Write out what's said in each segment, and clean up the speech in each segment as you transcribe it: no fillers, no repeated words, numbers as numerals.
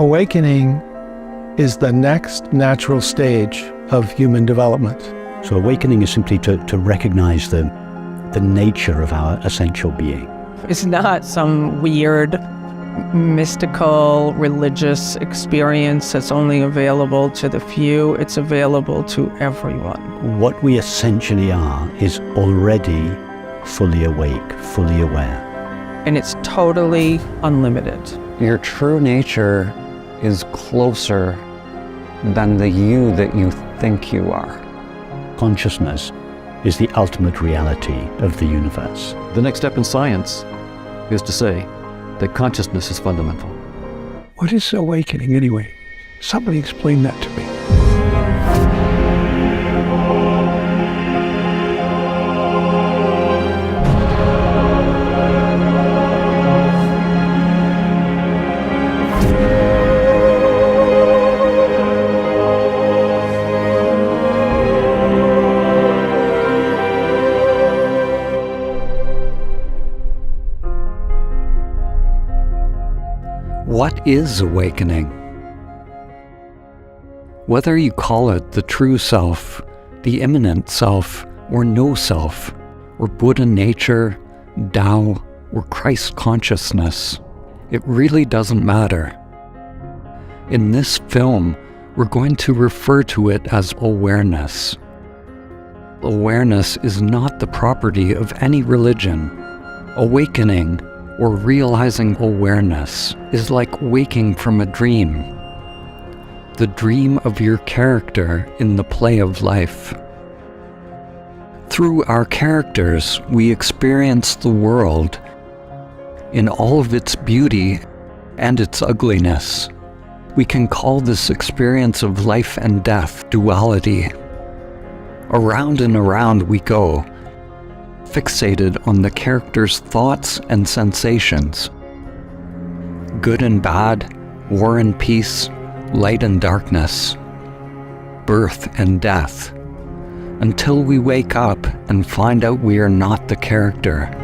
Awakening is the next natural stage of human development. So awakening is simply to recognize the nature of our essential being. It's not some weird, mystical, religious experience that's only available to the few. It's available to everyone. What we essentially are is already fully awake, fully aware. And it's totally unlimited. Your true nature is closer than the you that you think you are. Consciousness is the ultimate reality of the universe. The next step in science is to say that consciousness is fundamental. What is awakening anyway? Somebody explain that to me. What is awakening? Whether you call it the true self, the immanent self, or no self, or Buddha nature, Tao, or Christ consciousness, it really doesn't matter. In this film, we're going to refer to it as awareness. Awareness is not the property of any religion. Awakening, or realizing awareness, is like waking from a dream. The dream of your character in the play of life. Through our characters, we experience the world in all of its beauty and its ugliness. We can call this experience of life and death duality. Around and around we go, fixated on the character's thoughts and sensations. Good and bad, war and peace, light and darkness, birth and death, until we wake up and find out we are not the character.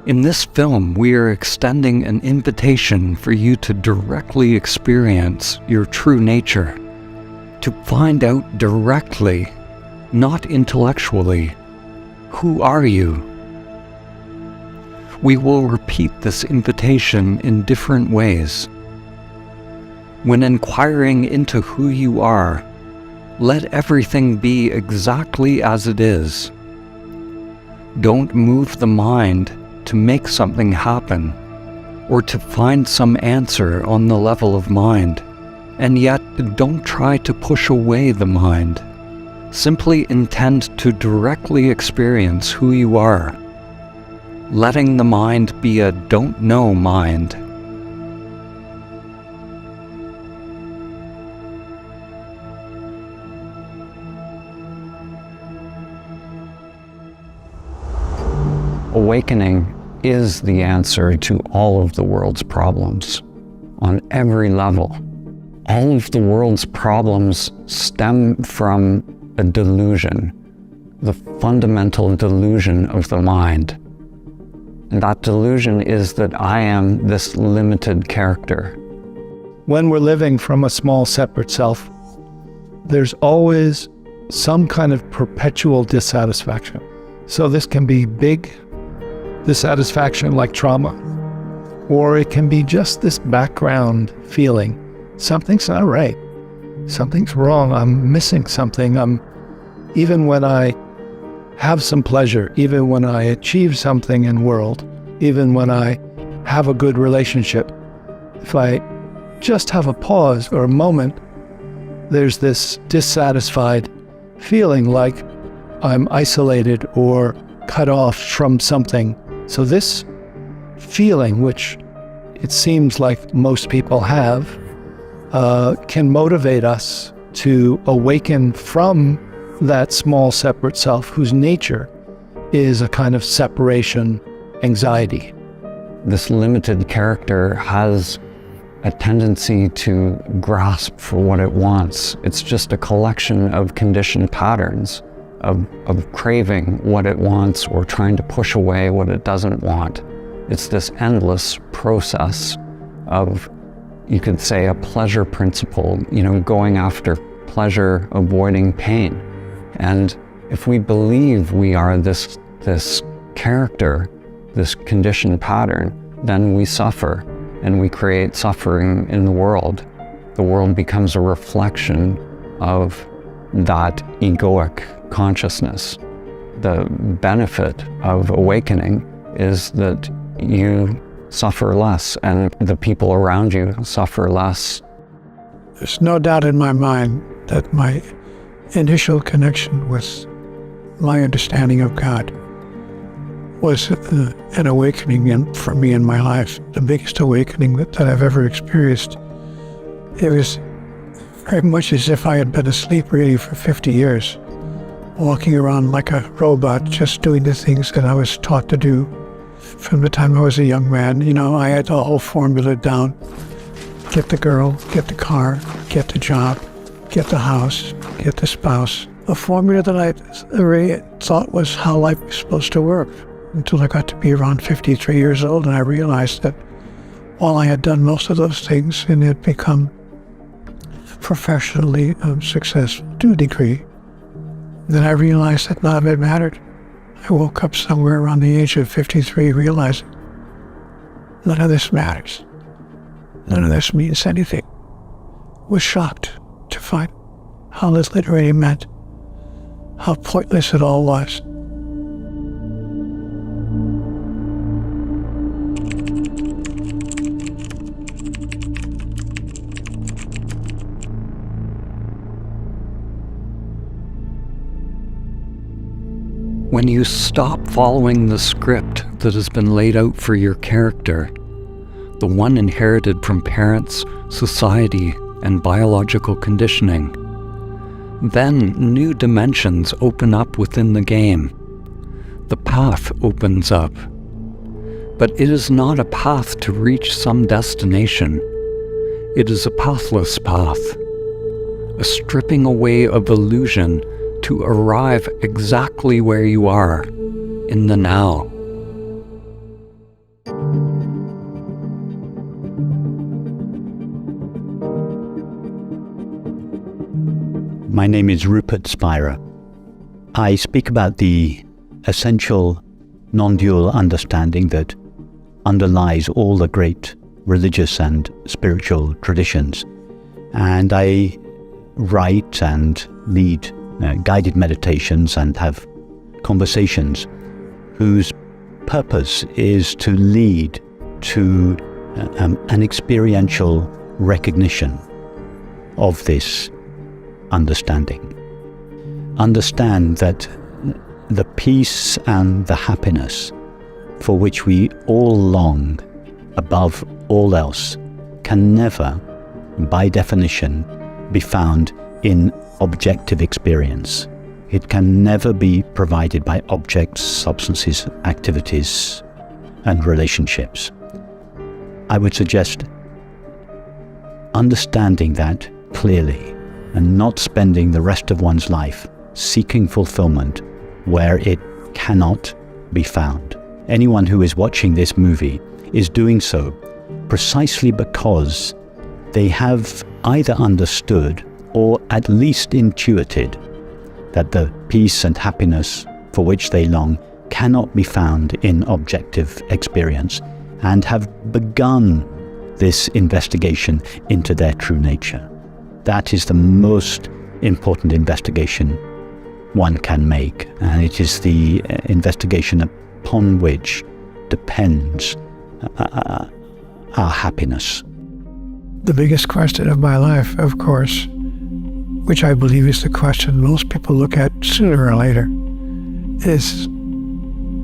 In this film, we are extending an invitation for you to directly experience your true nature, to find out directly, not intellectually, who are you? We will repeat this invitation in different ways. When inquiring into who you are, let everything be exactly as it is. Don't move the mind to make something happen, or to find some answer on the level of mind. And yet, don't try to push away the mind. Simply intend to directly experience who you are, letting the mind be a don't know mind. Awakening is the answer to all of the world's problems, on every level. All of the world's problems stem from a delusion, the fundamental delusion of the mind. And that delusion is that I am this limited character. When we're living from a small separate self, there's always some kind of perpetual dissatisfaction. So this can be big dissatisfaction like trauma, or it can be just this background feeling, something's not right, something's wrong, I'm missing something. Even when I have some pleasure, even when I achieve something in world, even when I have a good relationship, if I just have a pause or a moment, there's this dissatisfied feeling like I'm isolated or cut off from something. So this feeling, which it seems like most people have, can motivate us to awaken from that small separate self whose nature is a kind of separation anxiety. This limited character has a tendency to grasp for what it wants. It's just a collection of conditioned patterns of craving what it wants or trying to push away what it doesn't want. It's this endless process of, you could say, a pleasure principle, going after pleasure, avoiding pain. And if we believe we are this character, this conditioned pattern, then we suffer and we create suffering in the world. The world becomes a reflection of that egoic consciousness. The benefit of awakening is that you suffer less and the people around you suffer less. There's no doubt in my mind that my initial connection with my understanding of God was an awakening for me in my life, the biggest awakening that I've ever experienced. It was very much as if I had been asleep really for 50 years, walking around like a robot, just doing the things that I was taught to do from the time I was a young man. I had the whole formula down. Get the girl, get the car, get the job, get the house, get the spouse. A formula that I really thought was how life was supposed to work, until I got to be around 53 years old and I realized that while I had done most of those things and had become professionally successful to a degree, then I realized that none of it mattered. I woke up somewhere around the age of 53 realizing none of this matters. None of this means anything. Was shocked to find how little it really meant, how pointless it all was. When you stop following the script that has been laid out for your character, the one inherited from parents, society, and biological conditioning, then new dimensions open up within the game. The path opens up. But it is not a path to reach some destination. It is a pathless path, a stripping away of illusion to arrive exactly where you are, in the now. My name is Rupert Spira. I speak about the essential non-dual understanding that underlies all the great religious and spiritual traditions. And I write and lead guided meditations and have conversations whose purpose is to lead to an experiential recognition of this understanding. Understand that the peace and the happiness for which we all long above all else can never, by definition, be found in objective experience. It can never be provided by objects, substances, activities, and relationships. I would suggest understanding that clearly and not spending the rest of one's life seeking fulfillment where it cannot be found. Anyone who is watching this movie is doing so precisely because they have either understood or at least intuited that the peace and happiness for which they long cannot be found in objective experience, and have begun this investigation into their true nature. That is the most important investigation one can make, and it is the investigation upon which depends our happiness. The biggest question of my life, of course, which I believe is the question most people look at sooner or later, is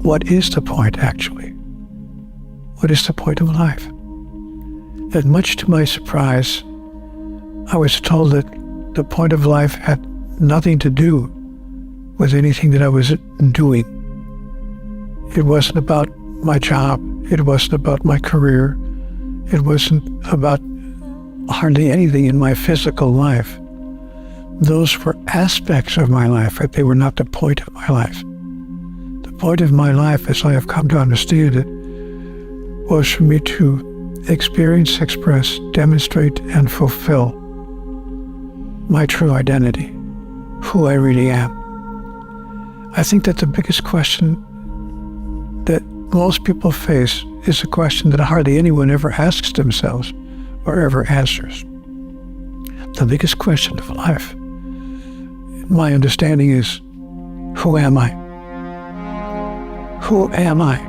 what is the point actually? What is the point of life? And much to my surprise, I was told that the point of life had nothing to do with anything that I was doing. It wasn't about my job. It wasn't about my career. It wasn't about hardly anything in my physical life. Those were aspects of my life, but they were not the point of my life. The point of my life, as I have come to understand it, was for me to experience, express, demonstrate, and fulfill my true identity, who I really am. I think that the biggest question that most people face is a question that hardly anyone ever asks themselves or ever answers. The biggest question of life, in my understanding, is, who am I? Who am I?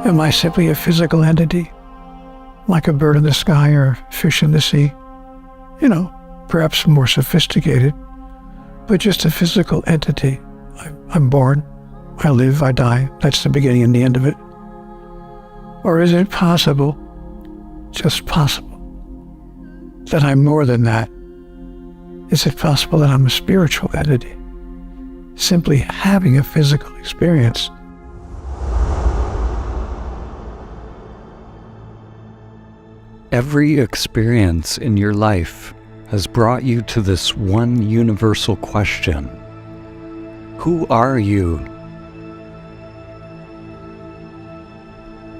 Am I simply a physical entity, like a bird in the sky or a fish in the sea? Perhaps more sophisticated, but just a physical entity. I'm born, I live, I die. That's the beginning and the end of it. Or is it possible, just possible, that I'm more than that? Is it possible that I'm a spiritual entity, simply having a physical experience? Every experience in your life has brought you to this one universal question. Who are you?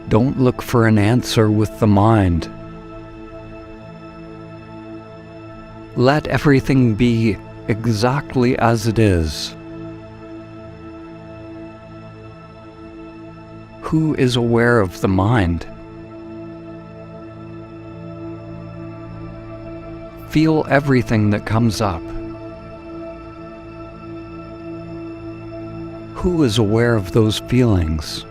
Don't look for an answer with the mind. Let everything be exactly as it is. Who is aware of the mind? Feel everything that comes up. Who is aware of those feelings?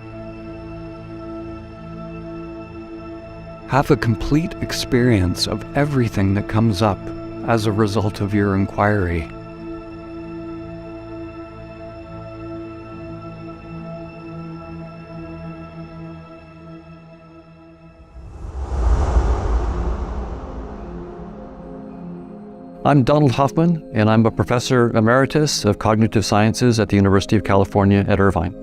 Have a complete experience of everything that comes up as a result of your inquiry. I'm Donald Hoffman, and I'm a professor emeritus of cognitive sciences at the University of California at Irvine.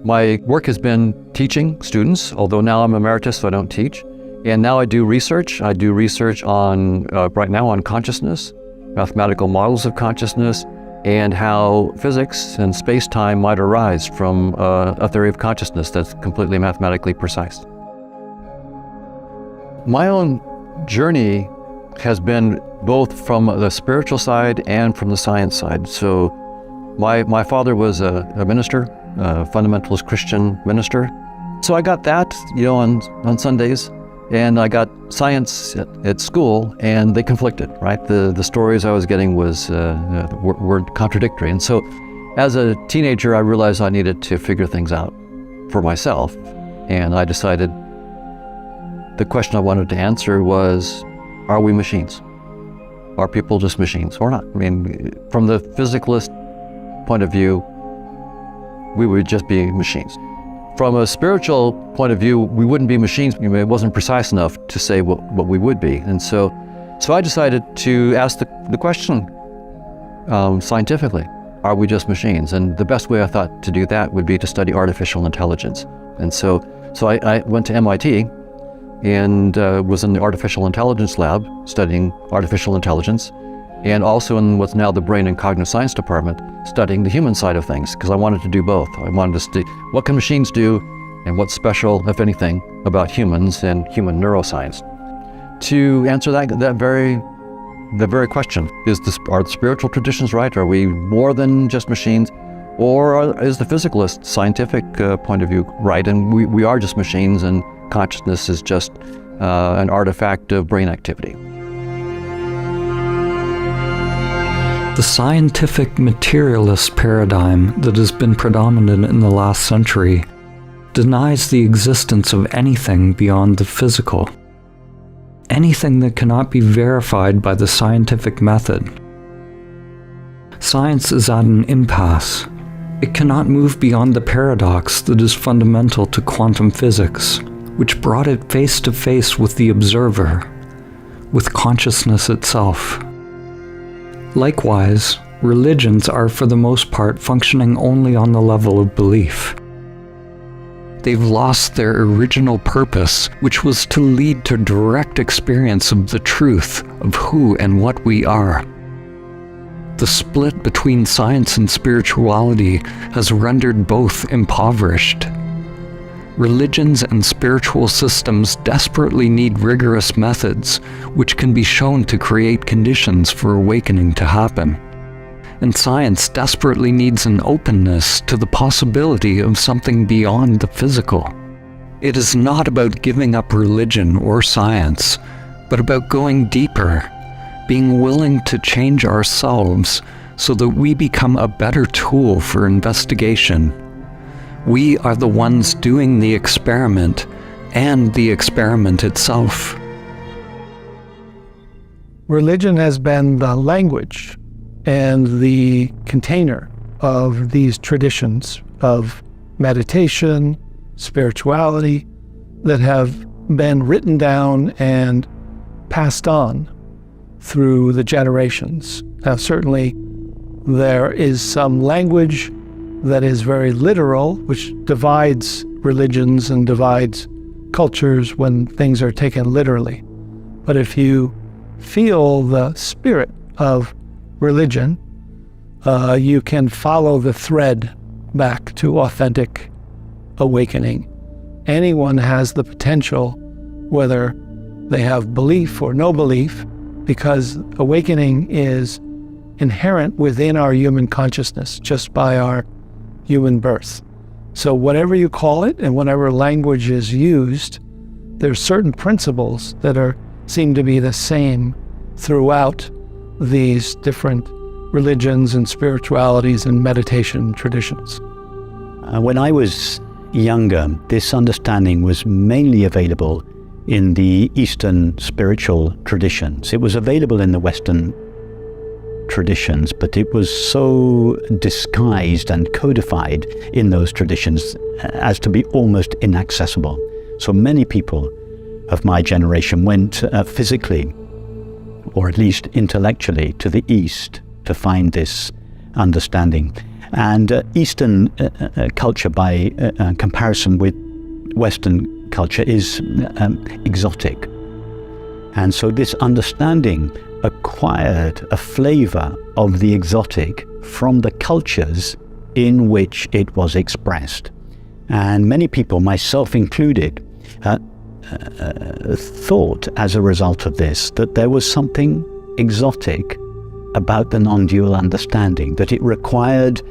My work has been teaching students, although now I'm emeritus, so I don't teach. And now I do research. I do research on, right now, on consciousness, mathematical models of consciousness, and how physics and space-time might arise from a theory of consciousness that's completely mathematically precise. My own journey has been both from the spiritual side and from the science side. So my father was a minister, a fundamentalist Christian minister. So I got that, on Sundays, and I got science at school, and they conflicted, right? The stories I was getting were contradictory. And so as a teenager, I realized I needed to figure things out for myself. And I decided the question I wanted to answer was, are we machines? Are people just machines or not? I mean, from the physicalist point of view, we would just be machines. From a spiritual point of view, we wouldn't be machines. It wasn't precise enough to say what we would be. And so I decided to ask the question scientifically, are we just machines? And the best way I thought to do that would be to study artificial intelligence. And so I went to MIT and was in the artificial intelligence lab studying artificial intelligence, and also in what's now the brain and cognitive science department studying the human side of things, because I wanted to do both. I wanted to study what can machines do and what's special, if anything, about humans and human neuroscience. To answer that very question, are the spiritual traditions right? Are we more than just machines? Or is the physicalist scientific point of view right? And we are just machines, and consciousness is just an artifact of brain activity. The scientific materialist paradigm that has been predominant in the last century denies the existence of anything beyond the physical, anything that cannot be verified by the scientific method. Science is at an impasse. It cannot move beyond the paradox that is fundamental to quantum physics, which brought it face to face with the observer, with consciousness itself. Likewise, religions are for the most part functioning only on the level of belief. They've lost their original purpose, which was to lead to direct experience of the truth of who and what we are. The split between science and spirituality has rendered both impoverished. Religions and spiritual systems desperately need rigorous methods, which can be shown to create conditions for awakening to happen. And science desperately needs an openness to the possibility of something beyond the physical. It is not about giving up religion or science, but about going deeper, being willing to change ourselves so that we become a better tool for investigation. We are the ones doing the experiment and the experiment itself. Religion has been the language and the container of these traditions of meditation, spirituality, that have been written down and passed on through the generations. Now, certainly there is some language that is very literal, which divides religions and divides cultures when things are taken literally. But if you feel the spirit of religion, you can follow the thread back to authentic awakening. Anyone has the potential, whether they have belief or no belief, because awakening is inherent within our human consciousness just by our human birth. So whatever you call it and whatever language is used, there's certain principles that seem to be the same throughout these different religions and spiritualities and meditation traditions. When I was younger, this understanding was mainly available in the Eastern spiritual traditions. It was available in the Western traditions, but it was so disguised and codified in those traditions as to be almost inaccessible. So many people of my generation went physically, or at least intellectually, to the East to find this understanding. And Eastern culture, by comparison with Western culture, is exotic. And so this understanding acquired a flavor of the exotic from the cultures in which it was expressed. And many people, myself included, thought as a result of this that there was something exotic about the non-dual understanding, that it required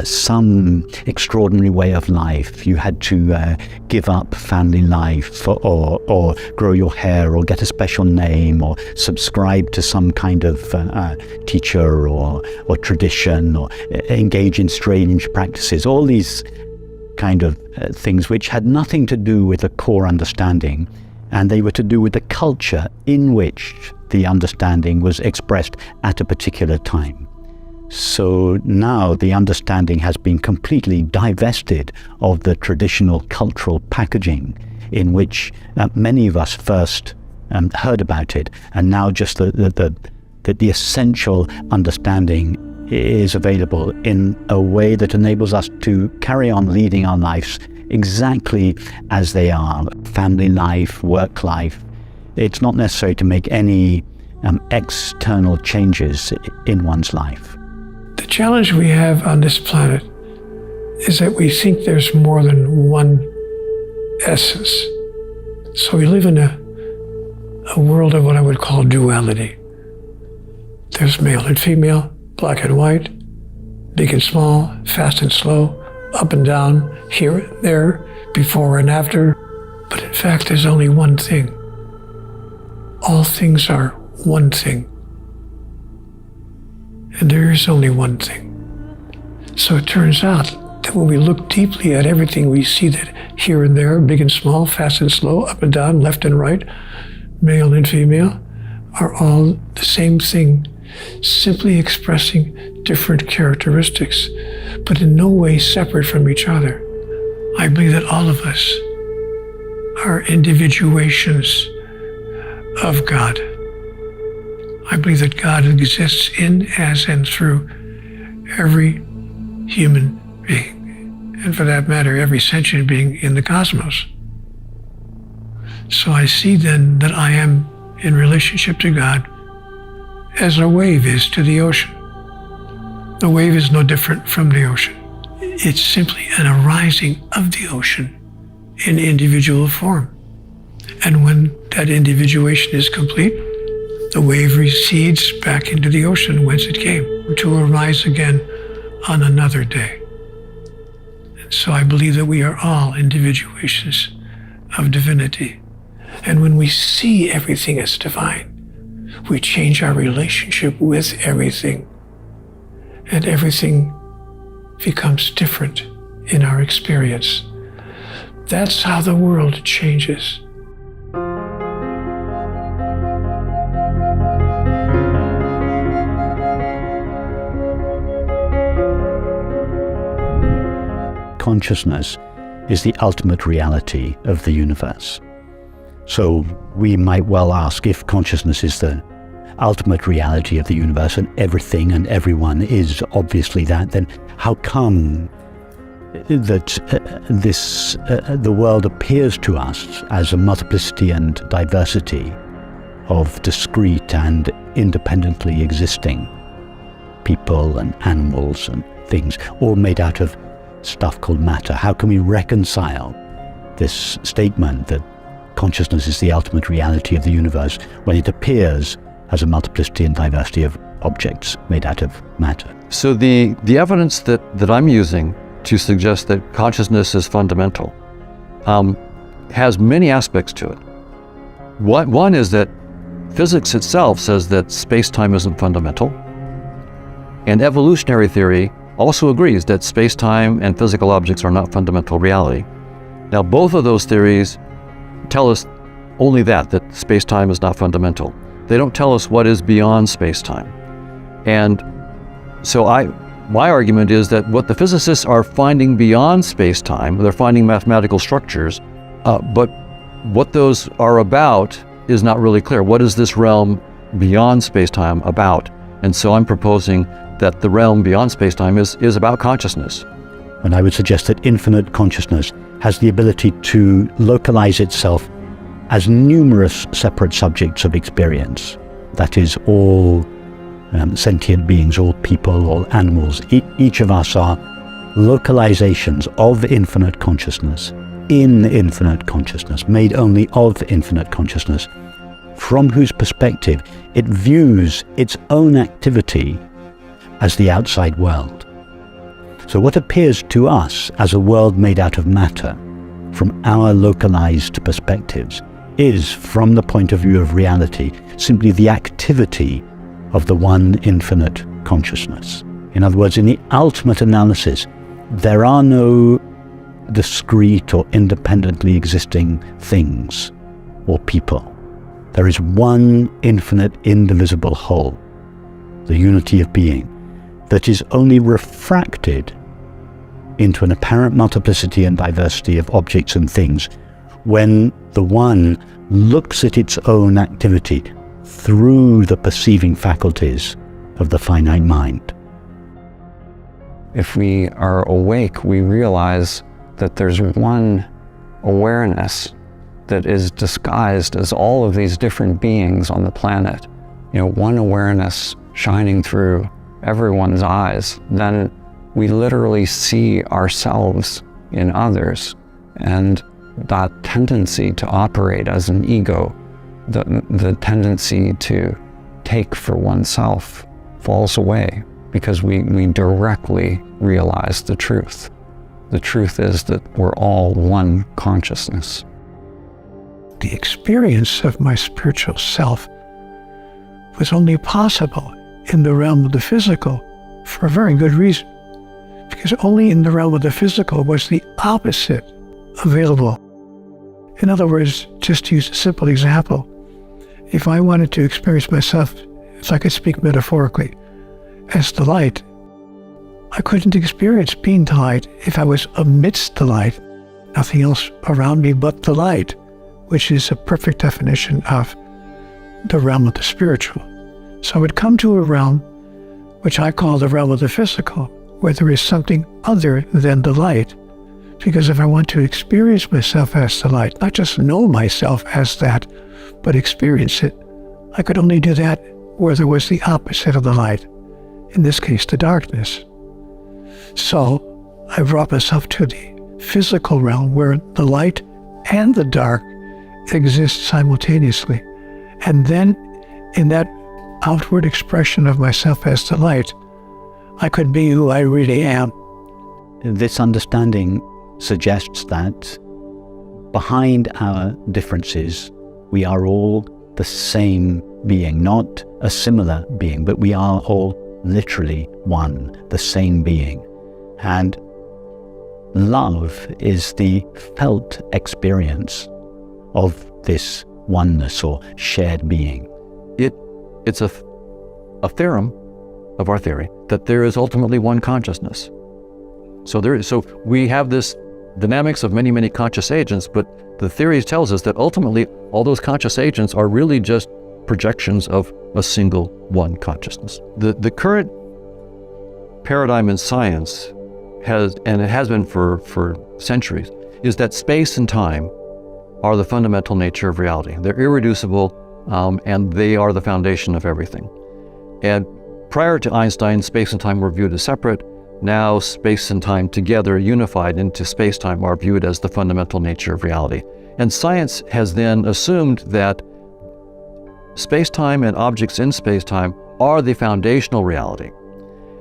some extraordinary way of life. You had to give up family life or grow your hair or get a special name or subscribe to some kind of teacher or tradition or engage in strange practices. All these kind of things which had nothing to do with the core understanding, and they were to do with the culture in which the understanding was expressed at a particular time. So now the understanding has been completely divested of the traditional cultural packaging in which many of us first heard about it, and now just the essential understanding is available in a way that enables us to carry on leading our lives exactly as they are. Family life, work life. It's not necessary to make any external changes in one's life. The challenge we have on this planet is that we think there's more than one essence. So we live in a world of what I would call duality. There's male and female, black and white, big and small, fast and slow, up and down, here and there, before and after. But in fact, there's only one thing. All things are one thing. And there is only one thing. So it turns out that when we look deeply at everything, we see that here and there, big and small, fast and slow, up and down, left and right, male and female, are all the same thing, simply expressing different characteristics, but in no way separate from each other. I believe that all of us are individuations of God. I believe that God exists in, as, and through every human being, and for that matter, every sentient being in the cosmos. So I see then that I am in relationship to God as a wave is to the ocean. The wave is no different from the ocean. It's simply an arising of the ocean in individual form. And when that individuation is complete, the wave recedes back into the ocean whence it came, to arise again on another day. And so I believe that we are all individuations of divinity. And when we see everything as divine, we change our relationship with everything, and everything becomes different in our experience. That's how the world changes. Consciousness is the ultimate reality of the universe. So we might well ask, if consciousness is the ultimate reality of the universe and everything and everyone is obviously that, then how come that the world appears to us as a multiplicity and diversity of discrete and independently existing people and animals and things, all made out of stuff called matter? How can we reconcile this statement that consciousness is the ultimate reality of the universe when it appears as a multiplicity and diversity of objects made out of matter? So the evidence that I'm using to suggest that consciousness is fundamental has many aspects to it. One is that physics itself says that space-time isn't fundamental, and evolutionary theory also agrees that space-time and physical objects are not fundamental reality. Now, both of those theories tell us only that space-time is not fundamental. They don't tell us what is beyond space-time. And so my argument is that what the physicists are finding beyond space-time, they're finding mathematical structures, but what those are about is not really clear. What is this realm beyond space-time about? And so I'm proposing that the realm beyond space-time is about consciousness. And I would suggest that infinite consciousness has the ability to localize itself as numerous separate subjects of experience. That is, all sentient beings, all people, all animals. Each of us are localizations of infinite consciousness, in infinite consciousness, made only of infinite consciousness, from whose perspective it views its own activity as the outside world. So what appears to us as a world made out of matter, from our localized perspectives, is, from the point of view of reality, simply the activity of the one infinite consciousness. In other words, in the ultimate analysis, there are no discrete or independently existing things or people. There is one infinite, indivisible whole, the unity of being, that is only refracted into an apparent multiplicity and diversity of objects and things when the one looks at its own activity through the perceiving faculties of the finite mind. If we are awake, we realize that there's one awareness that is disguised as all of these different beings on the planet. One awareness shining through everyone's eyes. Then we literally see ourselves in others, and that tendency to operate as an ego, the tendency to take for oneself, falls away because we directly realize the truth. The truth is that we're all one consciousness. The experience of my spiritual self was only possible in the realm of the physical for a very good reason. Because only in the realm of the physical was the opposite available. In other words, just to use a simple example, if I wanted to experience myself, if I could speak metaphorically, as the light, I couldn't experience being the light if I was amidst the light, nothing else around me but the light. which is a perfect definition of the realm of the spiritual. So I would come to a realm which I call the realm of the physical, where there is something other than the light. Because if I want to experience myself as the light, not just know myself as that, but experience it, I could only do that where there was the opposite of the light, in this case, the darkness. So I brought myself to the physical realm where the light and the dark exist simultaneously. And then in that outward expression of myself as the light, I could be who I really am. This understanding suggests that behind our differences, we are all the same being, not a similar being, but we are all literally one, the same being. And love is the felt experience of this oneness or shared being. It's a theorem of our theory that there is ultimately one consciousness. So we have this dynamics of many, many conscious agents, but the theory tells us that ultimately all those conscious agents are really just projections of a single one consciousness. The current paradigm in science has, and it has been for centuries, is that space and time are the fundamental nature of reality. They're irreducible, and they are the foundation of everything. And prior to Einstein, space and time were viewed as separate. Now space and time together, unified into space-time, are viewed as the fundamental nature of reality. And science has then assumed that space-time and objects in space-time are the foundational reality.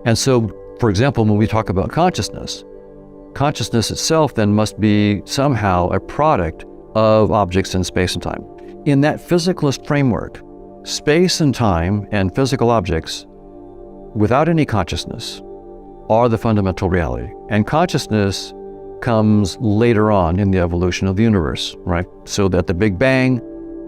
And so, for example, when we talk about consciousness itself then must be somehow a product of objects in space and time. In that physicalist framework, space and time and physical objects, without any consciousness, are the fundamental reality. And consciousness comes later on in the evolution of the universe, right? So at the Big Bang,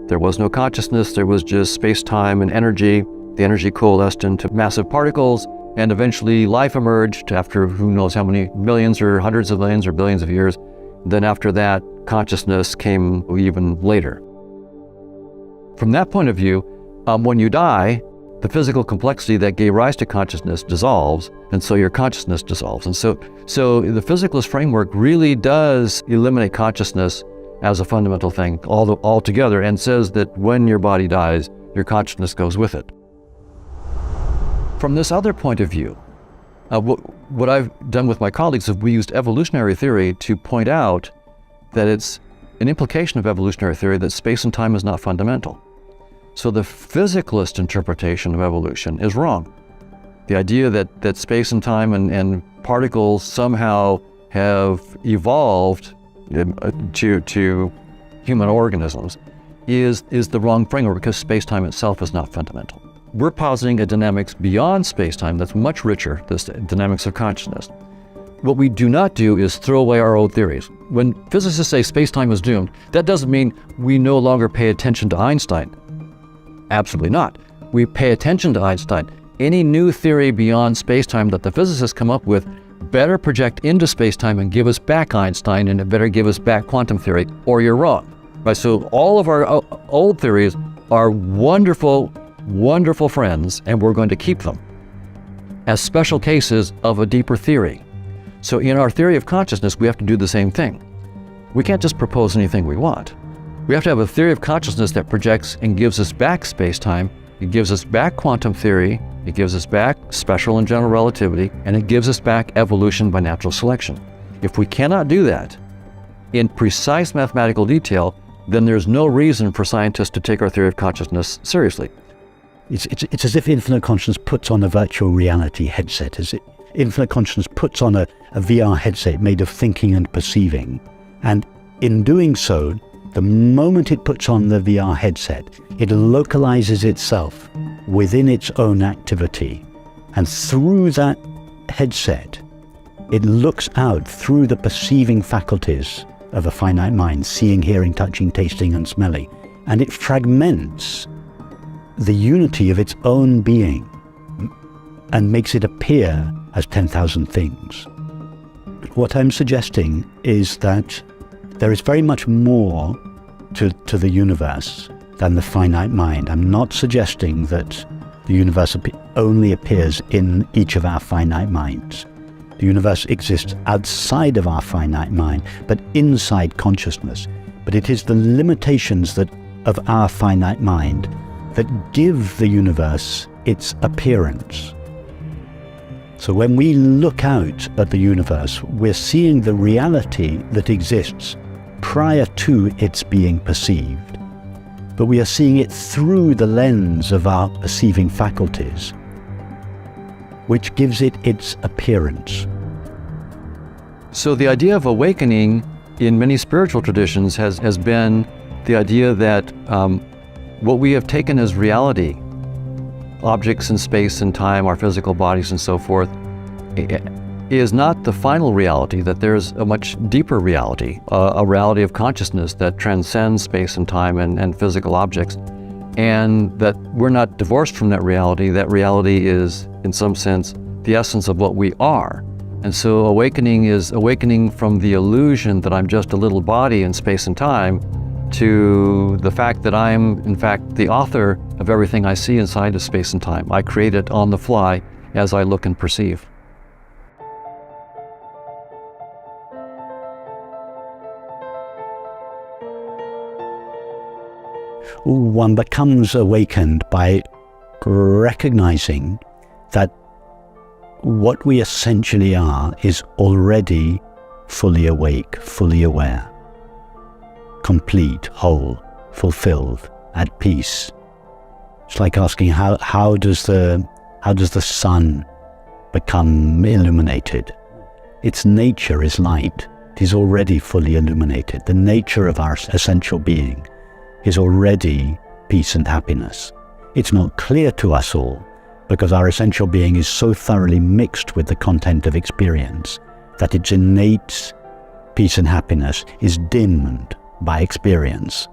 there was no consciousness, there was just space-time and energy. The energy coalesced into massive particles, and eventually life emerged after who knows how many millions or hundreds of millions or billions of years. Then after that, consciousness came even later. From that point of view, when you die, the physical complexity that gave rise to consciousness dissolves, and so your consciousness dissolves. And so the physicalist framework really does eliminate consciousness as a fundamental thing altogether, and says that when your body dies, your consciousness goes with it. From this other point of view, what I've done with my colleagues is we used evolutionary theory to point out that it's an implication of evolutionary theory that space and time is not fundamental. So the physicalist interpretation of evolution is wrong. The idea that space and time and particles somehow have evolved to human organisms is the wrong framework, because space-time itself is not fundamental. We're positing a dynamics beyond space-time that's much richer, this dynamics of consciousness. What we do not do is throw away our old theories. When physicists say space-time is doomed, that doesn't mean we no longer pay attention to Einstein. Absolutely not. We pay attention to Einstein. Any new theory beyond space-time that the physicists come up with better project into space-time and give us back Einstein, and it better give us back quantum theory, or you're wrong. Right? So all of our old theories are wonderful, wonderful friends, and we're going to keep them as special cases of a deeper theory. So in our theory of consciousness, we have to do the same thing. We can't just propose anything we want. We have to have a theory of consciousness that projects and gives us back space-time, it gives us back quantum theory, it gives us back special and general relativity, and it gives us back evolution by natural selection. If we cannot do that in precise mathematical detail, then there's no reason for scientists to take our theory of consciousness seriously. It's as if infinite consciousness puts on a virtual reality headset, as infinite consciousness puts on a VR headset made of thinking and perceiving. And in doing so, the moment it puts on the VR headset, it localizes itself within its own activity. And through that headset, it looks out through the perceiving faculties of a finite mind, seeing, hearing, touching, tasting, and smelling. And it fragments the unity of its own being and makes it appear as 10,000 things. What I'm suggesting is that there is very much more to the universe than the finite mind. I'm not suggesting that the universe only appears in each of our finite minds. The universe exists outside of our finite mind, but inside consciousness. But it is the limitations of our finite mind that give the universe its appearance. So when we look out at the universe, we're seeing the reality that exists prior to its being perceived. But we are seeing it through the lens of our perceiving faculties, which gives it its appearance. So the idea of awakening in many spiritual traditions has been the idea that what we have taken as reality, objects in space and time, our physical bodies and so forth, is not the final reality, that there's a much deeper reality, a reality of consciousness that transcends space and time and physical objects, and that we're not divorced from that reality. That reality is, in some sense, the essence of what we are. And so awakening is awakening from the illusion that I'm just a little body in space and time to the fact that I'm, in fact, the author of everything I see inside of space and time. I create it on the fly as I look and perceive. One becomes awakened by recognizing that what we essentially are is already fully awake, fully aware, complete, whole, fulfilled, at peace. It's like asking how does the sun become illuminated? Its nature is light. It is already fully illuminated. The nature of our essential being is already peace and happiness. It's not clear to us all because our essential being is so thoroughly mixed with the content of experience that its innate peace and happiness is dimmed by experience.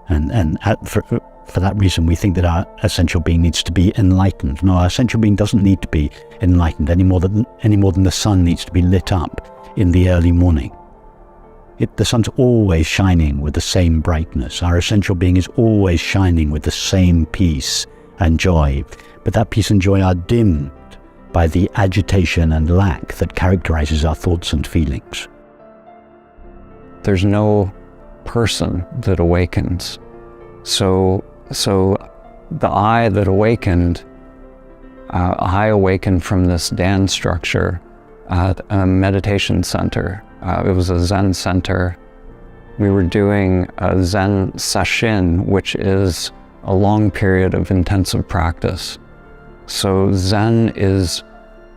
And for that reason, we think that our essential being needs to be enlightened. No, our essential being doesn't need to be enlightened any more than the sun needs to be lit up in the early morning. The sun's always shining with the same brightness. Our essential being is always shining with the same peace and joy. But that peace and joy are dimmed by the agitation and lack that characterizes our thoughts and feelings. There's no person that awakens. So the I that awakened, I awakened from this Dan structure at a meditation center. It was a Zen center. We were doing a Zen sesshin, which is a long period of intensive practice. So Zen is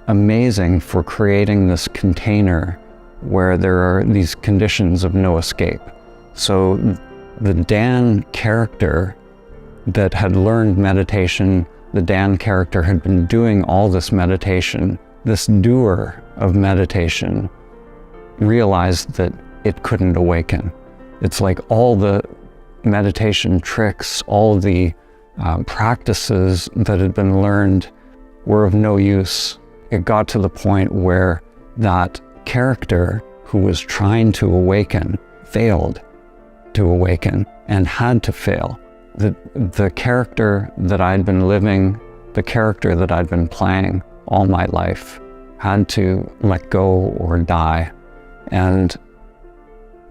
amazing for creating this container where there are these conditions of no escape. So the Dan character that had learned meditation, the Dan character had been doing all this meditation, this doer of meditation realized that it couldn't awaken. It's like all the meditation tricks, all the practices that had been learned were of no use. It got to the point where that character who was trying to awaken failed to awaken and had to fail. The character that I'd been living, the character that I'd been playing all my life had to let go or die. And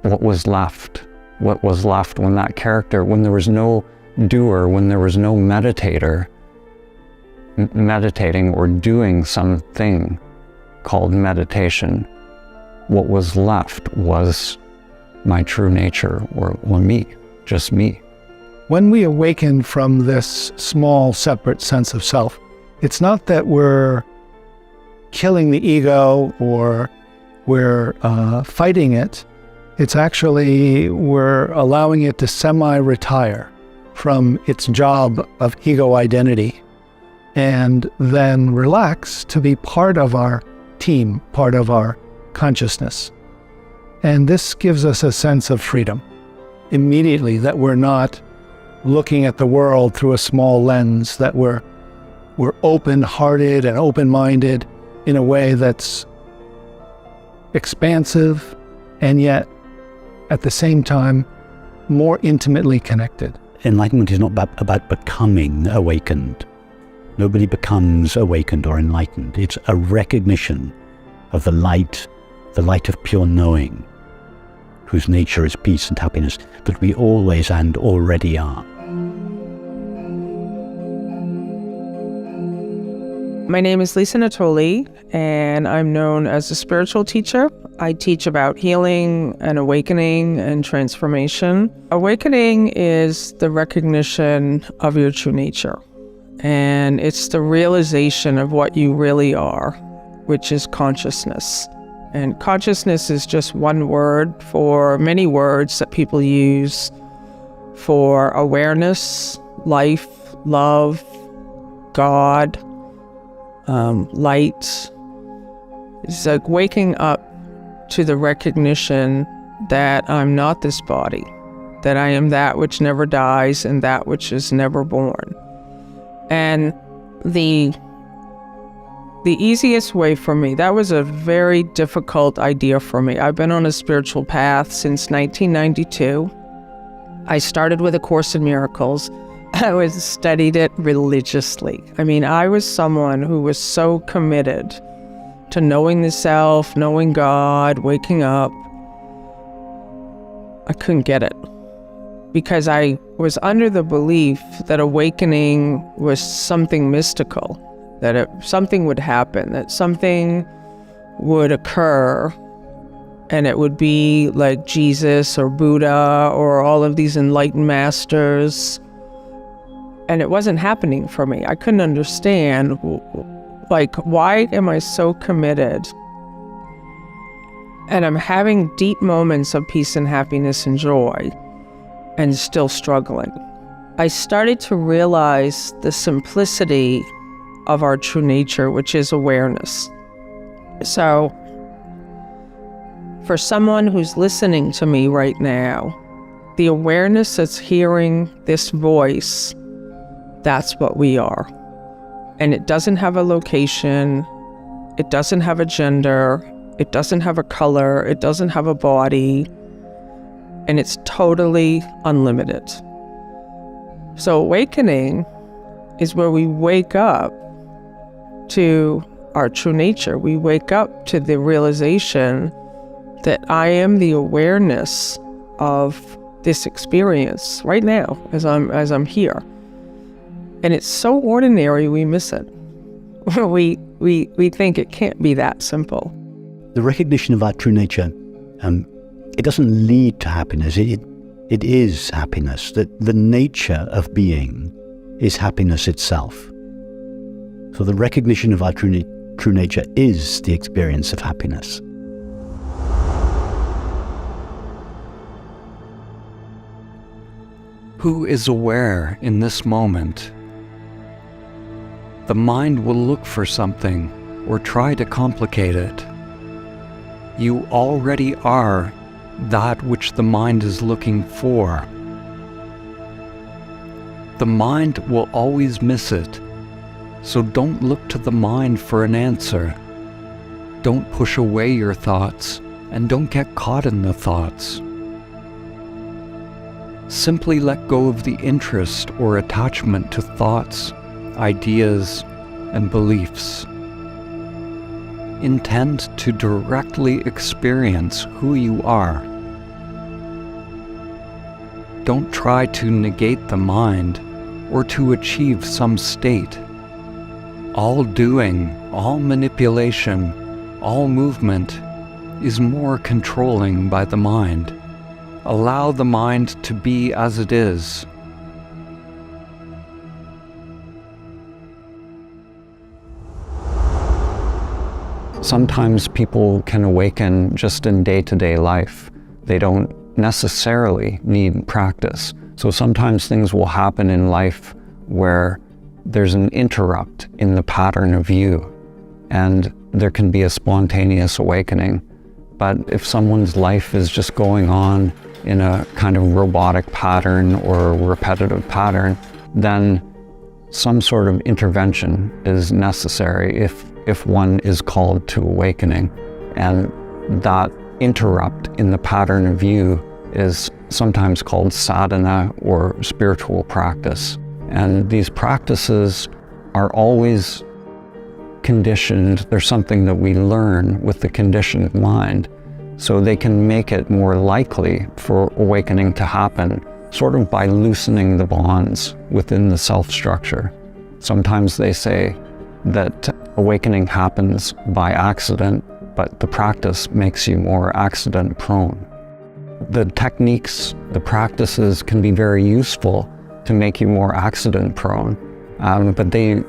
what was left when that character, when there was no doer, when there was no meditator meditating or doing something called meditation, what was left was my true nature, or me, just me. When we awaken from this small, separate sense of self, it's not that we're killing the ego or we're fighting it. It's actually we're allowing it to semi-retire from its job of ego identity and then relax to be part of our team, part of our consciousness. And this gives us a sense of freedom immediately, that we're not looking at the world through a small lens, that we're open-hearted and open-minded in a way that's expansive and yet at the same time more intimately connected. Enlightenment is not about becoming awakened. Nobody becomes awakened or enlightened. It's a recognition of the light of pure knowing, whose nature is peace and happiness, that we always and already are. My name is Lisa Natoli, and I'm known as a spiritual teacher. I teach about healing and awakening and transformation. Awakening is the recognition of your true nature, and it's the realization of what you really are, which is consciousness. And consciousness is just one word for many words that people use for awareness, life, love, God, light. It's like waking up to the recognition that I'm not this body, that I am that which never dies and that which is never born. And the easiest way for me, that was a very difficult idea for me. I've been on a spiritual path since 1992. I started with A Course in Miracles. I studied it religiously. I mean, I was someone who was so committed to knowing the self, knowing God, waking up. I couldn't get it because I was under the belief that awakening was something mystical, that something would happen, that something would occur, and it would be like Jesus or Buddha or all of these enlightened masters. And it wasn't happening for me. I couldn't understand, like, why am I so committed? And I'm having deep moments of peace and happiness and joy, and still struggling. I started to realize the simplicity of our true nature, which is awareness. So, for someone who's listening to me right now, the awareness that's hearing this voice, that's what we are. And it doesn't have a location, it doesn't have a gender, it doesn't have a color, it doesn't have a body, and it's totally unlimited. So awakening is where we wake up to our true nature. We wake up to the realization that I am the awareness of this experience right now as I'm here. And it's so ordinary, we miss it. we think it can't be that simple. The recognition of our true nature, it doesn't lead to happiness. It is happiness. That the nature of being is happiness itself. So the recognition of our true nature is the experience of happiness. Who is aware in this moment? The mind will look for something or try to complicate it. You already are that which the mind is looking for. The mind will always miss it, so don't look to the mind for an answer. Don't push away your thoughts, and don't get caught in the thoughts. Simply let go of the interest or attachment to thoughts, ideas, and beliefs. Intend to directly experience who you are. Don't try to negate the mind or to achieve some state. All doing, all manipulation, all movement is more controlling by the mind. Allow the mind to be as it is. Sometimes people can awaken just in day-to-day life. They don't necessarily need practice. So sometimes things will happen in life where there's an interrupt in the pattern of view, and there can be a spontaneous awakening. But if someone's life is just going on in a kind of robotic pattern or repetitive pattern, then some sort of intervention is necessary if one is called to awakening. And that interrupt in the pattern of view is sometimes called sadhana or spiritual practice. And these practices are always conditioned. They're something that we learn with the conditioned mind, so they can make it more likely for awakening to happen, sort of by loosening the bonds within the self-structure. Sometimes they say that awakening happens by accident, but the practice makes you more accident-prone. The techniques, the practices can be very useful to make you more accident-prone, but they,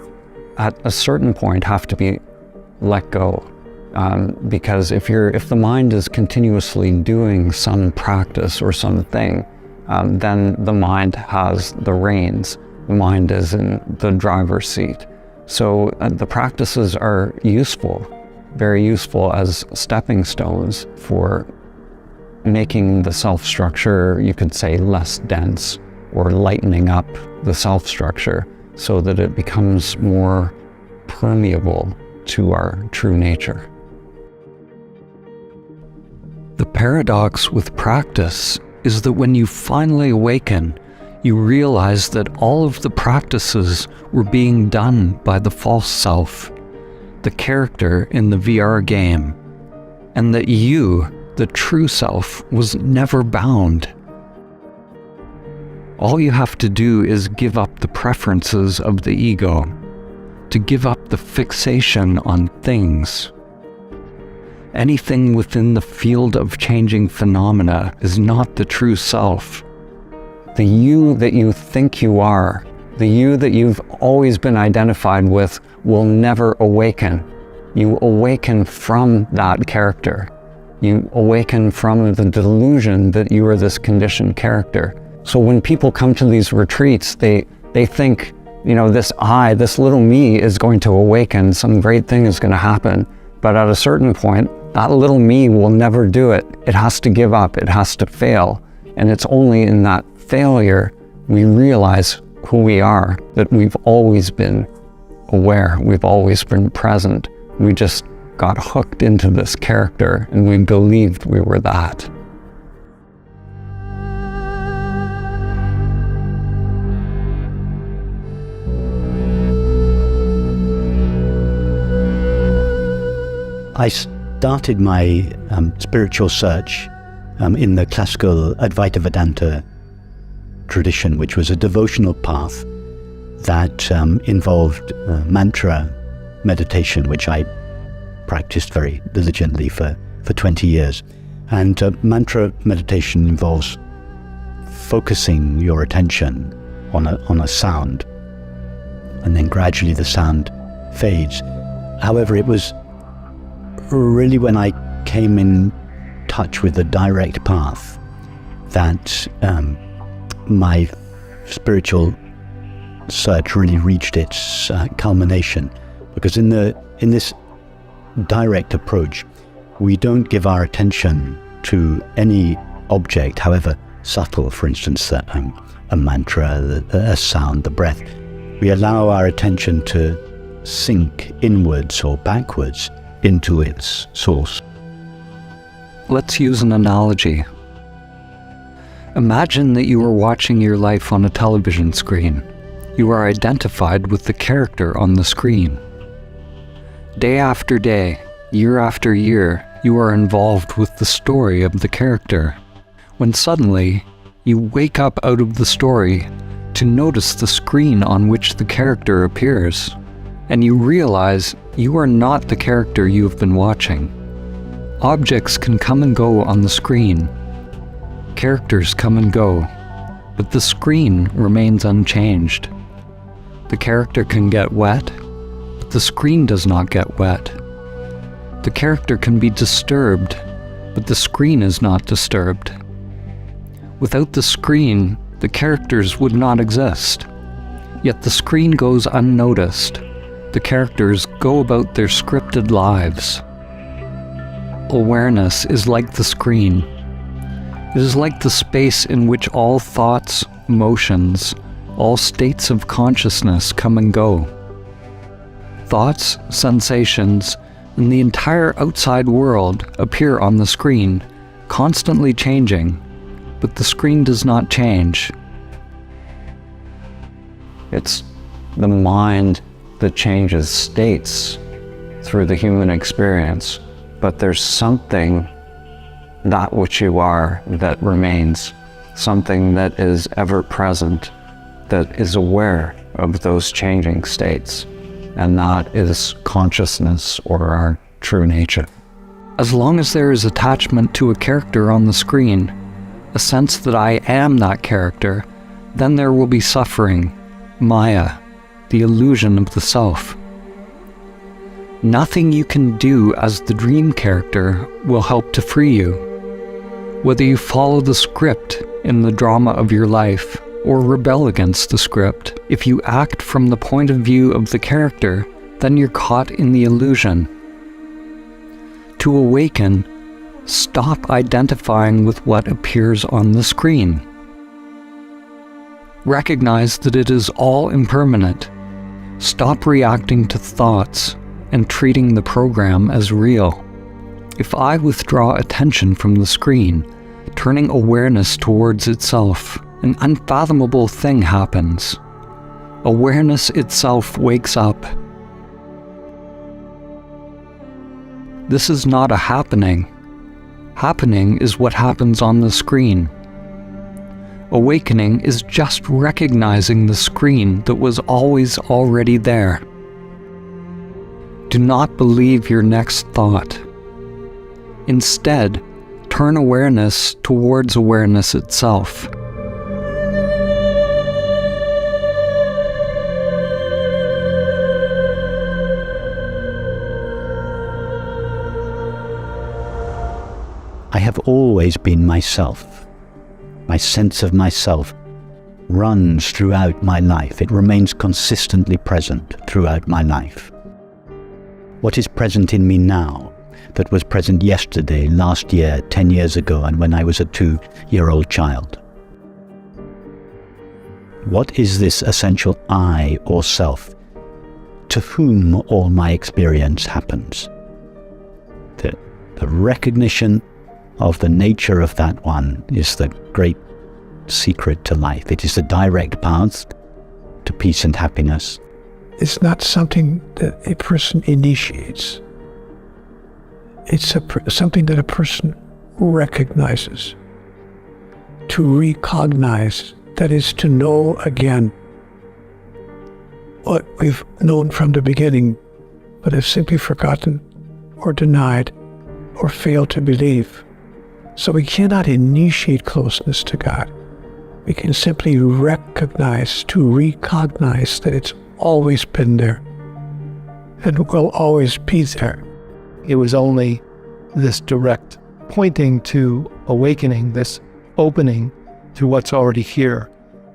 at a certain point, have to be let go. Because if the mind is continuously doing some practice or something, then the mind has the reins. The mind is in the driver's seat. So the practices are useful, very useful as stepping stones for making the self-structure, you could say, less dense, or lightening up the self-structure so that it becomes more permeable to our true nature. The paradox with practice is that when you finally awaken, you realize that all of the practices were being done by the false self, the character in the VR game, and that you, the true self, was never bound. All you have to do is give up the preferences of the ego, to give up the fixation on things. Anything within the field of changing phenomena is not the true self. The you that you think you are, the you that you've always been identified with, will never awaken. You awaken from that character. You awaken from the delusion that you are this conditioned character. So when people come to these retreats, they think, this I, this little me is going to awaken, some great thing is going to happen. But at a certain point, that little me will never do it. It has to give up, it has to fail. And it's only in that failure we realize who we are, that we've always been aware, we've always been present. We just got hooked into this character and we believed we were that. I started my spiritual search in the classical Advaita Vedanta tradition, which was a devotional path that involved mantra meditation, which I practiced very diligently for 20 years. And mantra meditation involves focusing your attention on a sound, and then gradually the sound fades. However, it was really when I came in touch with the direct path that my spiritual search really reached its culmination. Because in this direct approach, we don't give our attention to any object, however subtle, for instance, a mantra, a sound, the breath. We allow our attention to sink inwards or backwards into its source. Let's use an analogy. Imagine that you are watching your life on a television screen. You are identified with the character on the screen. Day after day, year after year, you are involved with the story of the character. When suddenly, you wake up out of the story to notice the screen on which the character appears, and you realize you are not the character you have been watching. Objects can come and go on the screen. Characters come and go, but the screen remains unchanged. The character can get wet, but the screen does not get wet. The character can be disturbed, but the screen is not disturbed. Without the screen, the characters would not exist. Yet the screen goes unnoticed. The characters go about their scripted lives. Awareness is like the screen. It is like the space in which all thoughts, emotions, all states of consciousness come and go. Thoughts, sensations, and the entire outside world appear on the screen, constantly changing, but the screen does not change. It's the mind that changes states through the human experience, but there's something, that which you are, that remains, something that is ever present, that is aware of those changing states, and that is consciousness, or our true nature. As long as there is attachment to a character on the screen, a sense that I am that character, then there will be suffering, Maya, the illusion of the self. Nothing you can do as the dream character will help to free you. Whether you follow the script in the drama of your life or rebel against the script, if you act from the point of view of the character, then you're caught in the illusion. To awaken, stop identifying with what appears on the screen. Recognize that it is all impermanent. Stop reacting to thoughts and treating the program as real. If I withdraw attention from the screen, turning awareness towards itself, an unfathomable thing happens. Awareness itself wakes up. This is not a happening. Happening is what happens on the screen. Awakening is just recognizing the screen that was always already there. Do not believe your next thought. Instead, turn awareness towards awareness itself. I have always been myself. My sense of myself runs throughout my life. It remains consistently present throughout my life. What is present in me now that was present yesterday, last year, 10 years ago, and when I was a 2-year-old child? What is this essential I or self to whom all my experience happens? The recognition of the nature of that one is the great secret to life. It is the direct path to peace and happiness. It's not something that a person initiates. It's something that a person recognizes. To recognize, that is to know again what we've known from the beginning, but have simply forgotten or denied or failed to believe. So we cannot initiate closeness to God. We can simply recognize that it's always been there and will always be there. It was only this direct pointing to awakening, this opening to what's already here,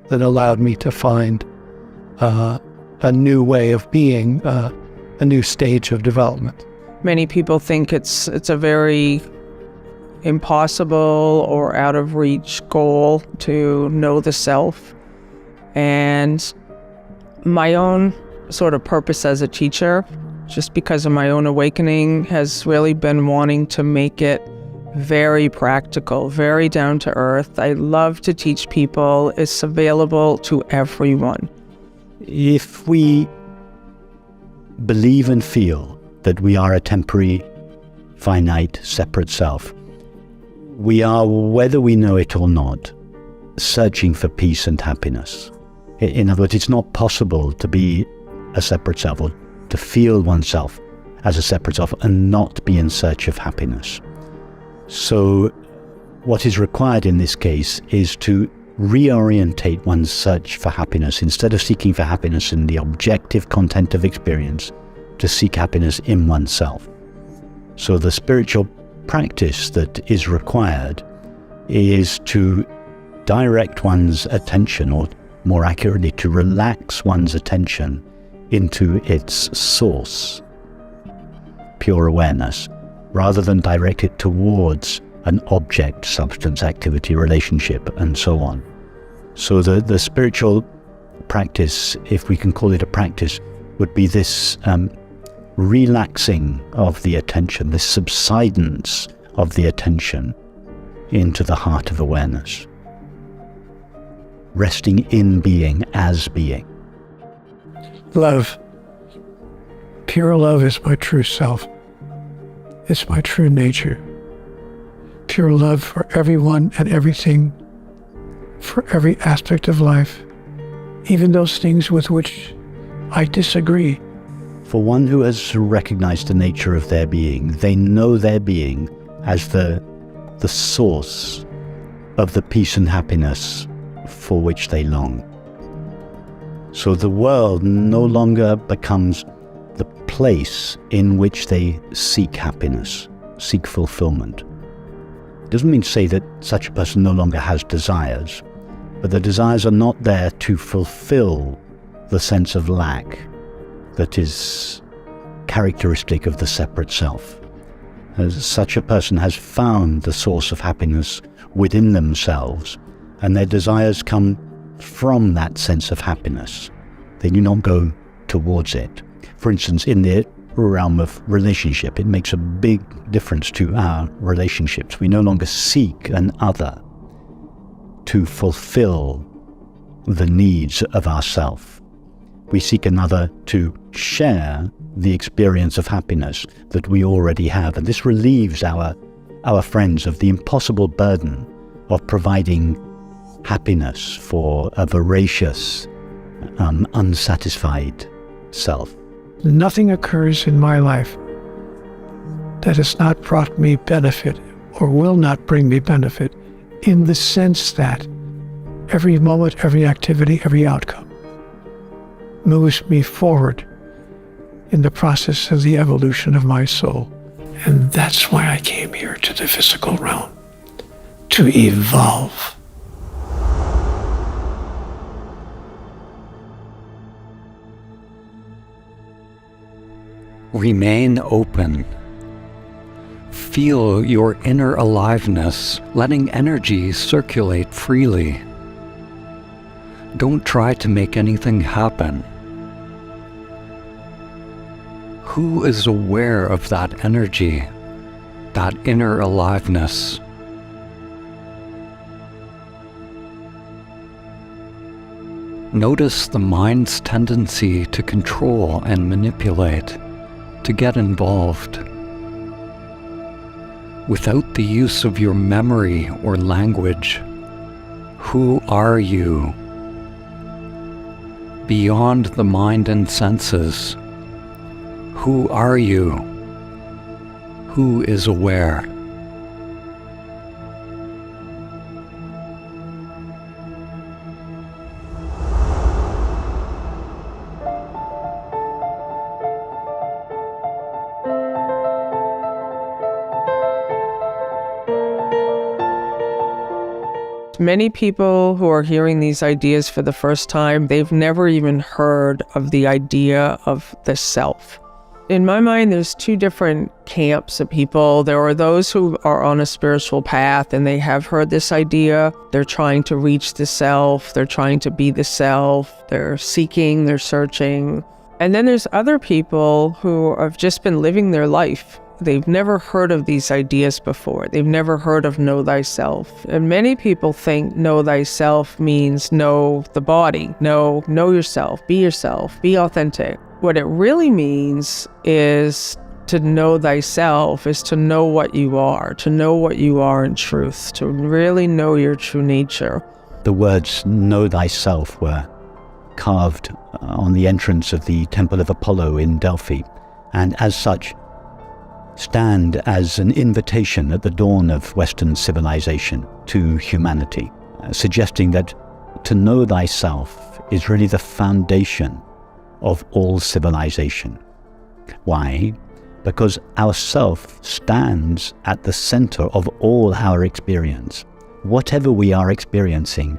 that allowed me to find a new way of being, a new stage of development. Many people think it's a very impossible or out of reach goal to know the self. And my own sort of purpose as a teacher, just because of my own awakening, has really been wanting to make it very practical, very down to earth. I love to teach people. It's available to everyone. If we believe and feel that we are a temporary, finite, separate self, we are, whether we know it or not, searching for peace and happiness. In other words, it's not possible to be a separate self or to feel oneself as a separate self and not be in search of happiness. So what is required in this case is to reorientate one's search for happiness. Instead of seeking for happiness in the objective content of experience, to seek happiness in oneself. So the spiritual practice that is required is to direct one's attention, or more accurately, to relax one's attention into its source, pure awareness, rather than direct it towards an object, substance, activity, relationship, and so on. So the spiritual practice, if we can call it a practice, would be this relaxing of the attention, this subsidence of the attention into the heart of awareness. resting in being as being. Love. Pure love is my true self. It's my true nature. Pure love for everyone and everything, for every aspect of life, even those things with which I disagree. For one who has recognized the nature of their being, they know their being as the source of the peace and happiness for which they long. So the world no longer becomes the place in which they seek happiness, seek fulfillment. It doesn't mean to say that such a person no longer has desires, but the desires are not there to fulfill the sense of lack that is characteristic of the separate self. As such a person has found the source of happiness within themselves, and their desires come from that sense of happiness. They do not go towards it. For instance, in the realm of relationship, it makes a big difference to our relationships. We no longer seek an other to fulfill the needs of ourself. We seek another to share the experience of happiness that we already have. And this relieves our friends of the impossible burden of providing happiness for a voracious, unsatisfied self. Nothing occurs in my life that has not brought me benefit or will not bring me benefit, in the sense that every moment, every activity, every outcome moves me forward in the process of the evolution of my soul. And that's why I came here to the physical realm, to evolve. Remain open. Feel your inner aliveness, letting energy circulate freely. Don't try to make anything happen. Who is aware of that energy, that inner aliveness? Notice the mind's tendency to control and manipulate, to get involved. Without the use of your memory or language, who are you? Beyond the mind and senses, who are you? Who is aware? Many people who are hearing these ideas for the first time, they've never even heard of the idea of the self. In my mind, there's two different camps of people. There are those who are on a spiritual path and they have heard this idea. They're trying to reach the self. They're trying to be the self. They're seeking, they're searching. And then there's other people who have just been living their life. They've never heard of these ideas before. They've never heard of know thyself. And many people think know thyself means know the body, know yourself, be authentic. What it really means is to know thyself, is to know what you are in truth, to really know your true nature. The words know thyself were carved on the entrance of the Temple of Apollo in Delphi, and as such stand as an invitation at the dawn of Western civilization to humanity, suggesting that to know thyself is really the foundation of all civilization. Why? Because our self stands at the center of all our experience. Whatever we are experiencing,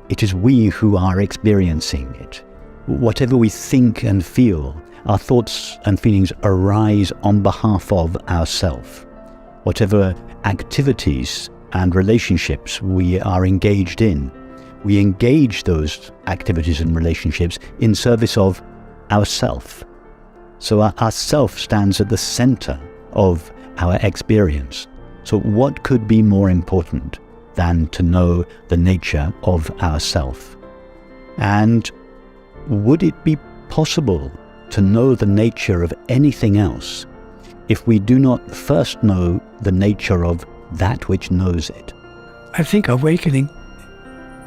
it is we who are experiencing it. Whatever we think and feel, our thoughts and feelings arise on behalf of ourself. Whatever activities and relationships we are engaged in, we engage those activities and relationships in service of ourself. So our self stands at the center of our experience. So what could be more important than to know the nature of ourself. And would it be possible to know the nature of anything else if we do not first know the nature of that which knows it? I think awakening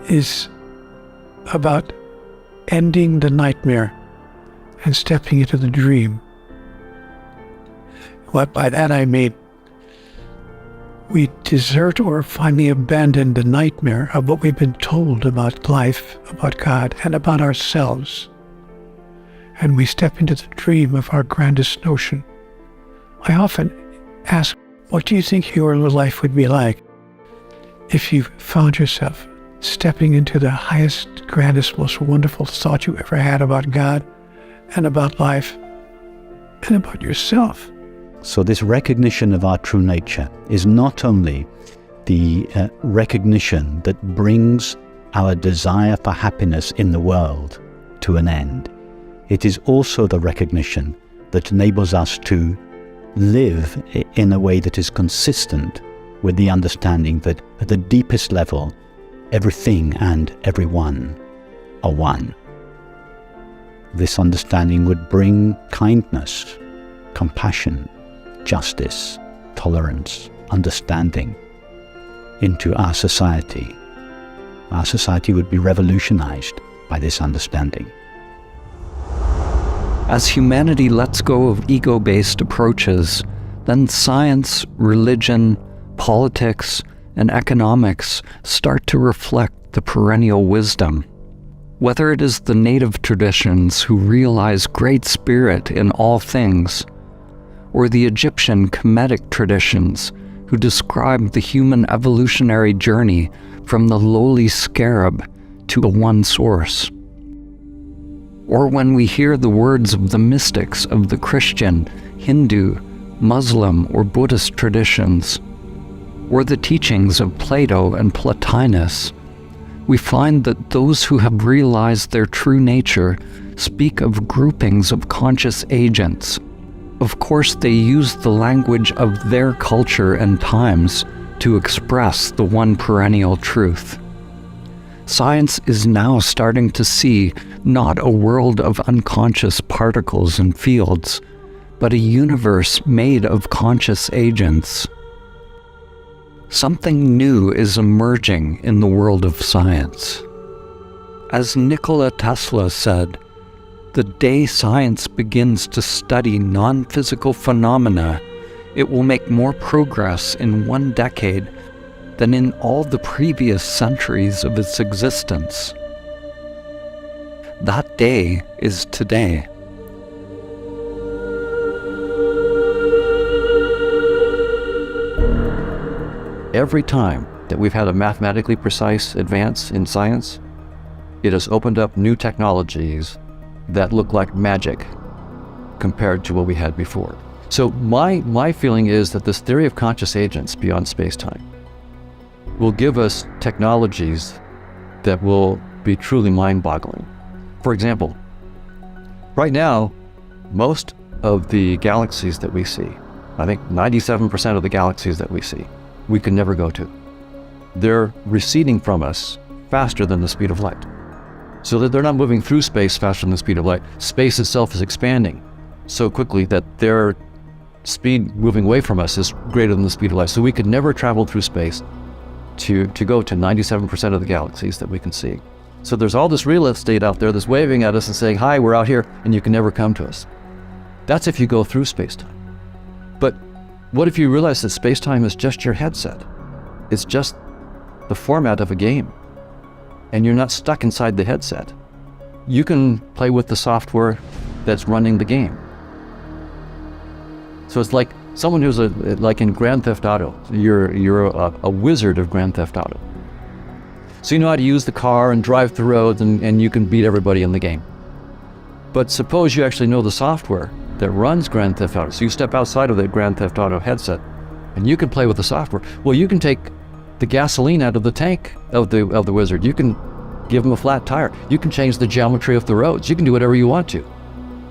is about ending the nightmare and stepping into the dream. What by that I mean, we desert or finally abandon the nightmare of what we've been told about life, about God, and about ourselves. And we step into the dream of our grandest notion. I often ask, what do you think your life would be like if you found yourself stepping into the highest, grandest, most wonderful thought you ever had about God and about life and about yourself? So this recognition of our true nature is not only the recognition that brings our desire for happiness in the world to an end. It is also the recognition that enables us to live in a way that is consistent with the understanding that at the deepest level, everything and everyone are one. This understanding would bring kindness, compassion, justice, tolerance, understanding into our society. Our society would be revolutionized by this understanding. As humanity lets go of ego-based approaches, then science, religion, politics, and economics start to reflect the perennial wisdom. Whether it is the native traditions who realize great spirit in all things, or the Egyptian Kemetic traditions who describe the human evolutionary journey from the lowly scarab to a one source. Or when we hear the words of the mystics of the Christian, Hindu, Muslim, or Buddhist traditions, or the teachings of Plato and Plotinus, we find that those who have realized their true nature speak of groupings of conscious agents. Of course, they use the language of their culture and times to express the one perennial truth. Science is now starting to see not a world of unconscious particles and fields, but a universe made of conscious agents. Something new is emerging in the world of science. As Nikola Tesla said, the day science begins to study non-physical phenomena, it will make more progress in 1 decade than in all the previous centuries of its existence. That day is today. Every time that we've had a mathematically precise advance in science, it has opened up new technologies that look like magic compared to what we had before. So my feeling is that this theory of conscious agents beyond space-time will give us technologies that will be truly mind-boggling. For example, right now, most of the galaxies that we see, I think 97% of the galaxies that we see, we can never go to. They're receding from us faster than the speed of light. So that they're not moving through space faster than the speed of light. Space itself is expanding so quickly that their speed moving away from us is greater than the speed of light. So we could never travel through space to go to 97% of the galaxies that we can see. So there's all this real estate out there that's waving at us and saying, hi, we're out here, and you can never come to us. That's if you go through space-time. But what if you realize that space-time is just your headset? It's just the format of a game, and you're not stuck inside the headset. You can play with the software that's running the game. So it's like someone who's like in Grand Theft Auto. You're a wizard of Grand Theft Auto. So you know how to use the car and drive through roads, and you can beat everybody in the game. But suppose you actually know the software that runs Grand Theft Auto. So you step outside of the Grand Theft Auto headset, and you can play with the software. Well, you can take the gasoline out of the tank of the wizard. You can give him a flat tire. You can change the geometry of the roads. You can do whatever you want to.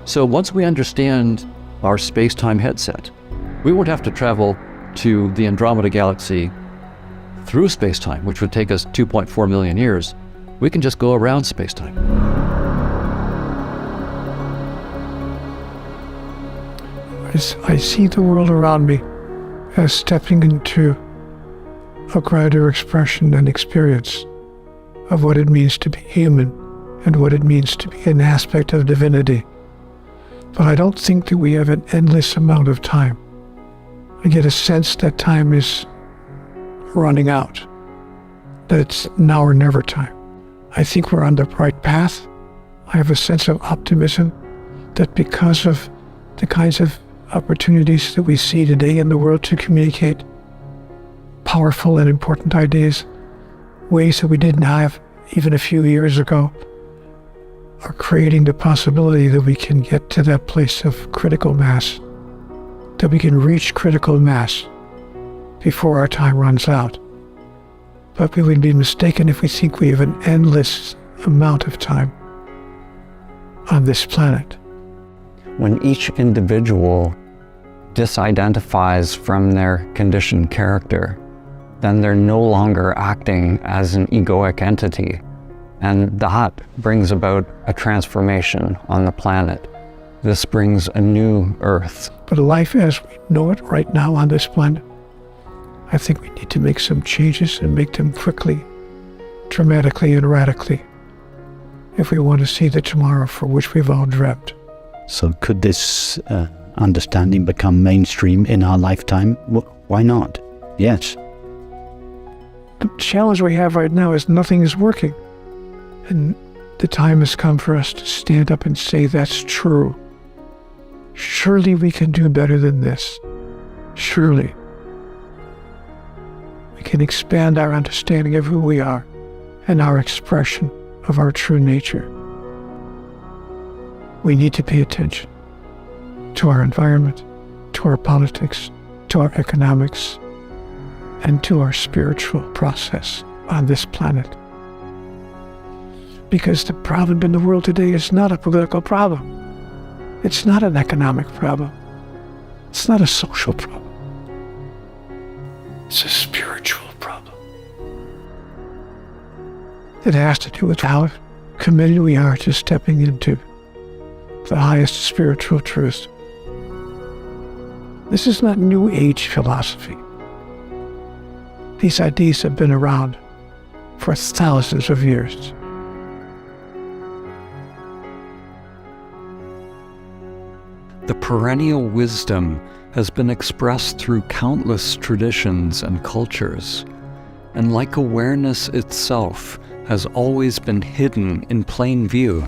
So once we understand our space-time headset, we won't have to travel to the Andromeda Galaxy through space-time, which would take us 2.4 million years, we can just go around space-time. I see the world around me as stepping into a greater expression and experience of what it means to be human and what it means to be an aspect of divinity. But I don't think that we have an endless amount of time. I get a sense that time is running out, that it's now or never time. I think we're on the right path. I have a sense of optimism that because of the kinds of opportunities that we see today in the world to communicate powerful and important ideas, ways that we didn't have even a few years ago, are creating the possibility that we can get to that place of critical mass, that we can reach critical mass before our time runs out. But we would be mistaken if we think we have an endless amount of time on this planet. When each individual disidentifies from their conditioned character, then they're no longer acting as an egoic entity. And that brings about a transformation on the planet. This brings a new Earth. But life as we know it right now on this planet, I think we need to make some changes and make them quickly, dramatically and radically, if we want to see the tomorrow for which we've all dreamt. So could this understanding become mainstream in our lifetime? Why not? Yes. The challenge we have right now is nothing is working. And the time has come for us to stand up and say that's true. Surely we can do better than this. Surely. We can expand our understanding of who we are and our expression of our true nature. We need to pay attention to our environment, to our politics, to our economics, and to our spiritual process on this planet. Because the problem in the world today is not a political problem. It's not an economic problem. It's not a social problem. It's a spiritual problem. It has to do with how committed we are to stepping into the highest spiritual truth. This is not New Age philosophy. These ideas have been around for thousands of years. The perennial wisdom has been expressed through countless traditions and cultures, and like awareness itself, has always been hidden in plain view.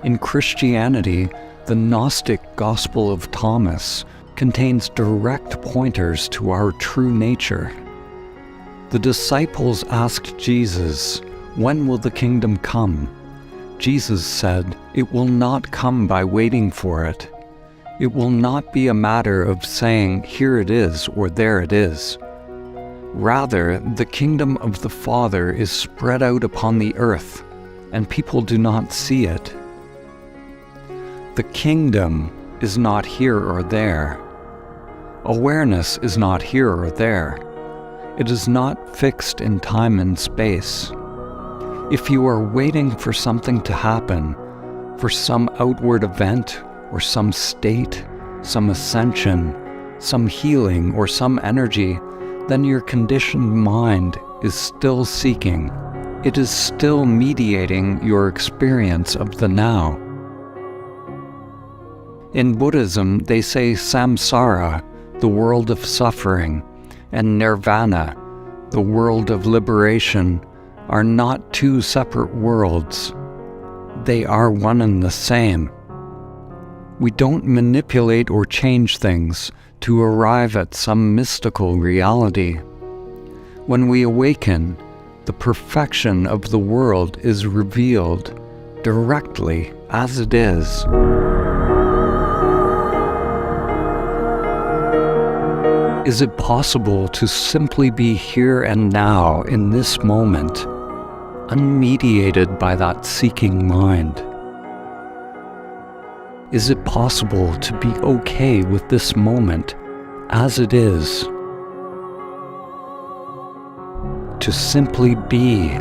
In Christianity, the Gnostic Gospel of Thomas contains direct pointers to our true nature. The disciples asked Jesus, "When will the kingdom come?" Jesus said, "It will not come by waiting for it. It will not be a matter of saying, 'Here it is,' or 'There it is.' Rather, the kingdom of the Father is spread out upon the earth, and people do not see it. The kingdom is not here or there. Awareness is not here or there. It is not fixed in time and space. If you are waiting for something to happen, for some outward event or some state, some ascension, some healing or some energy, then your conditioned mind is still seeking. It is still mediating your experience of the now. In Buddhism, they say samsara, the world of suffering, and nirvana, the world of liberation, are not two separate worlds. They are one and the same. We don't manipulate or change things to arrive at some mystical reality. When we awaken, the perfection of the world is revealed directly as it is. Is it possible to simply be here and now in this moment, unmediated by that seeking mind? Is it possible to be okay with this moment as it is? to simply be